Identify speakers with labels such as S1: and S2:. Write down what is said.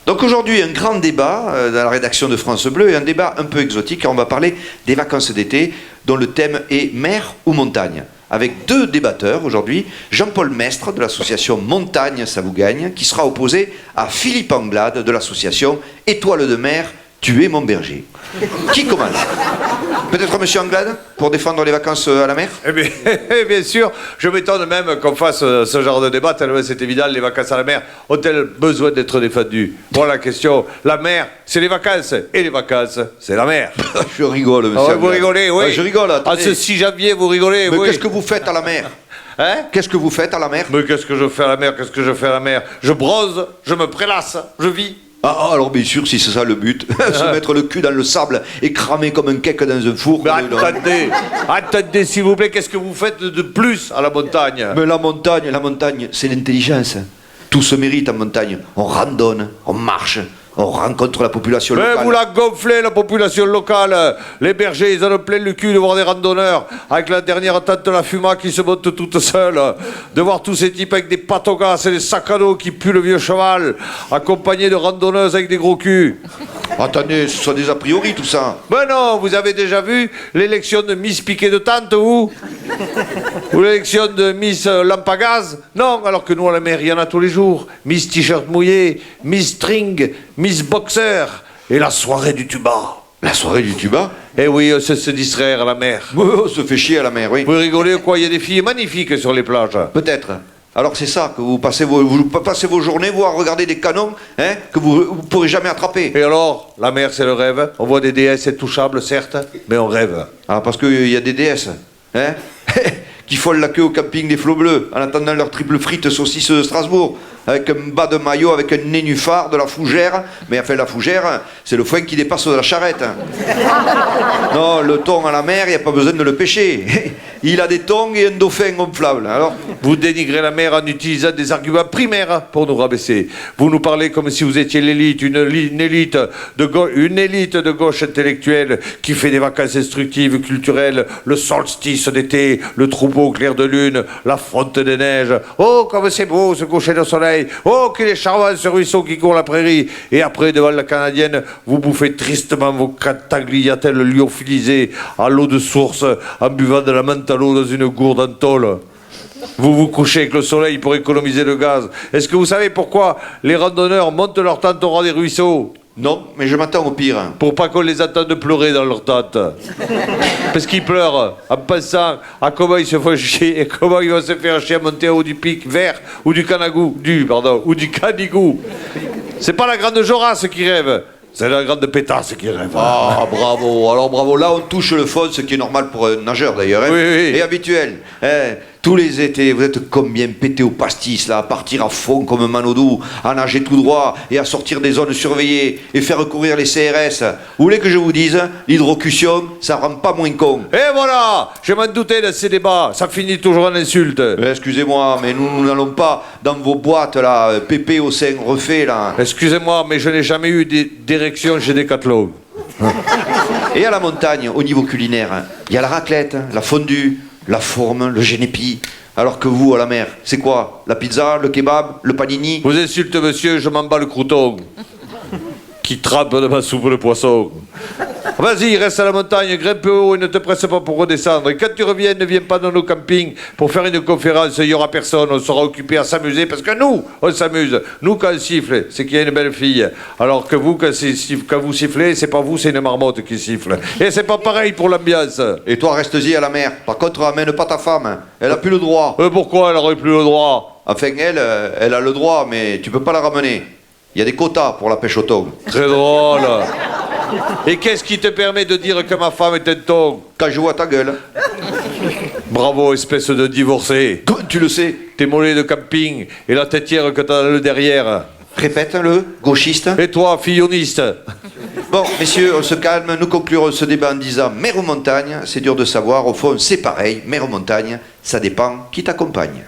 S1: Donc aujourd'hui, un grand débat dans la rédaction de France Bleu, et un débat un peu exotique, car on va parler des vacances d'été, dont le thème est mer ou montagne. Avec deux débatteurs aujourd'hui, Jean-Paul Mestre de l'association Montagne, ça vous gagne, qui sera opposé à Philippe Anglade de l'association Étoile de mer, tu es mon berger. Qui commence? Peut-être Monsieur Anglade, pour défendre les vacances à la mer?
S2: Eh bien, bien sûr, je m'étonne même qu'on fasse ce genre de débat, tellement c'est évident, les vacances à la mer ont-elles besoin d'être défendues? Voilà la question. La mer, c'est les vacances, et les vacances, c'est la mer.
S1: Je rigole, Monsieur Anglade.
S2: Vous rigolez, oui.
S1: Je rigole, attendez.
S2: À ce 6 janvier, vous rigolez,
S1: Mais
S2: oui.
S1: qu'est-ce que vous faites à la mer?
S2: Hein?
S1: Qu'est-ce que vous faites à la mer?
S2: Mais qu'est-ce que je fais à la mer? Qu'est-ce que je fais à la mer? Je bronze, je me prélasse, je vis.
S1: Ah, alors bien sûr, si c'est ça le but, se mettre le cul dans le sable et cramer comme un cake dans un four.
S2: Mais attendez, s'il vous plaît, qu'est-ce que vous faites de plus à la montagne?
S1: Mais la montagne, c'est l'intelligence. Tout se mérite en montagne. On randonne, on marche, on rencontre la population locale.
S2: Mais vous la gonflez, la population locale. Les bergers, ils en ont plein le cul de voir des randonneurs avec la dernière tante de la Fuma qui se monte toute seule, de voir tous ces types avec des patogas et des sacs à dos qui puent le vieux cheval, accompagnés de randonneuses avec des gros culs.
S1: Attendez, ce sont des a priori tout ça.
S2: Ben non, vous avez déjà vu l'élection de Miss Piquet de Tante, ou l'élection de Miss Lampe à gaz? Non, alors que nous à la mer, il y en a tous les jours. Miss T-shirt mouillé, Miss String, Miss Boxer, et la soirée du tuba.
S1: La soirée du tuba?
S2: Eh oui, on se distraire à la mer.
S1: On se fait chier à la mer, oui.
S2: Vous rigolez quoi? Il y a des filles magnifiques sur les plages.
S1: Peut-être. Alors c'est ça, que vous passez vos journées, vous, à regarder des canons que vous ne pourrez jamais attraper.
S2: Et alors, la mer, c'est le rêve. On voit des déesses intouchables, certes, mais on rêve.
S1: Ah, parce qu'il y a des déesses, qui folent la queue au camping des Flots Bleus, en attendant leur triple frite saucisse de Strasbourg, avec un bas de maillot, avec un nénuphar, de la fougère. Mais enfin, la fougère, c'est le foin qui dépasse de la charrette. Non, le thon à la mer, il n'y a pas besoin de le pêcher. Il a des thons et un dauphin gonflable. Alors,
S2: vous dénigrez la mer en utilisant des arguments primaires pour nous rabaisser. Vous nous parlez comme si vous étiez l'élite, une élite de gauche intellectuelle qui fait des vacances instructives, culturelles, le solstice d'été, le troupeau clair de lune, la fonte des neiges. Oh, comme c'est beau ce coucher de soleil. Oh, qu'il est charmant ce ruisseau qui court la prairie. Et après, devant la Canadienne, vous bouffez tristement vos tagliatelles lyophilisées à l'eau de source en buvant de la menthe à l'eau dans une gourde en tôle. Vous vous couchez avec le soleil pour économiser le gaz. Est-ce que vous savez pourquoi les randonneurs montent leur tente au ras des ruisseaux?
S1: non, mais je m'attends au pire.
S2: Pour pas qu'on les entende pleurer dans leur tente. Parce qu'ils pleurent en pensant à comment ils se font chier et comment ils vont se faire chier à monter au haut du pic vert ou du Canigou. C'est pas la grande Jorasse qui rêve. C'est la grande pétasse qui rêve.
S1: Ah, bravo. Alors, bravo. Là, on touche le fond, ce qui est normal pour un nageur, d'ailleurs.
S2: Oui, oui.
S1: Et habituel. Tous les étés, vous êtes combien pété au pastis, là, à partir à fond comme Manodou, à nager tout droit et à sortir des zones surveillées et faire courir les CRS. Vous voulez que je vous dise, l'hydrocution, ça rend pas moins con.
S2: Et voilà, je m'en doutais de ces débats, ça finit toujours en insulte.
S1: Excusez-moi, mais nous n'allons pas dans vos boîtes, là, pépé au sein refait, là.
S2: Excusez-moi, mais je n'ai jamais eu d'érection chez Decathlon.
S1: Et à la montagne, au niveau culinaire, il y a la raclette, la fondue, la fourme, le génépi. Alors que vous, à la mer, c'est quoi? La pizza, le kebab, le panini?
S2: Vous insultez monsieur, je m'en bats le crouton. Qui trempe de ma soupe de poisson. Vas-y, reste à la montagne, grimpe haut et ne te presse pas pour redescendre. Et quand tu reviens, ne viens pas dans nos campings pour faire une conférence, il n'y aura personne, on sera occupé à s'amuser parce que nous, on s'amuse. Nous, quand on siffle, c'est qu'il y a une belle fille. Alors que vous, quand vous sifflez, c'est pas vous, c'est une marmotte qui siffle. Et c'est pas pareil pour l'ambiance.
S1: Et toi, reste-y à la mer. Par contre, amène pas ta femme. Elle a plus le droit.
S2: Pourquoi elle aurait plus le droit?
S1: Enfin, elle a le droit, mais tu peux pas la ramener. Il y a des quotas pour la pêche au thon.
S2: Très drôle. Et qu'est-ce qui te permet de dire que ma femme est un thon?
S1: Quand je vois ta gueule.
S2: Bravo, espèce de divorcé.
S1: Comment tu le sais?
S2: Tes mollets de camping et la têtière que t'as dans le derrière.
S1: Répète-le, gauchiste.
S2: Et toi, filloniste.
S1: Bon, messieurs, on se calme. Nous conclurons ce débat en disant mer ou montagne. C'est dur de savoir. Au fond, c'est pareil. Mer ou montagne, ça dépend qui t'accompagne.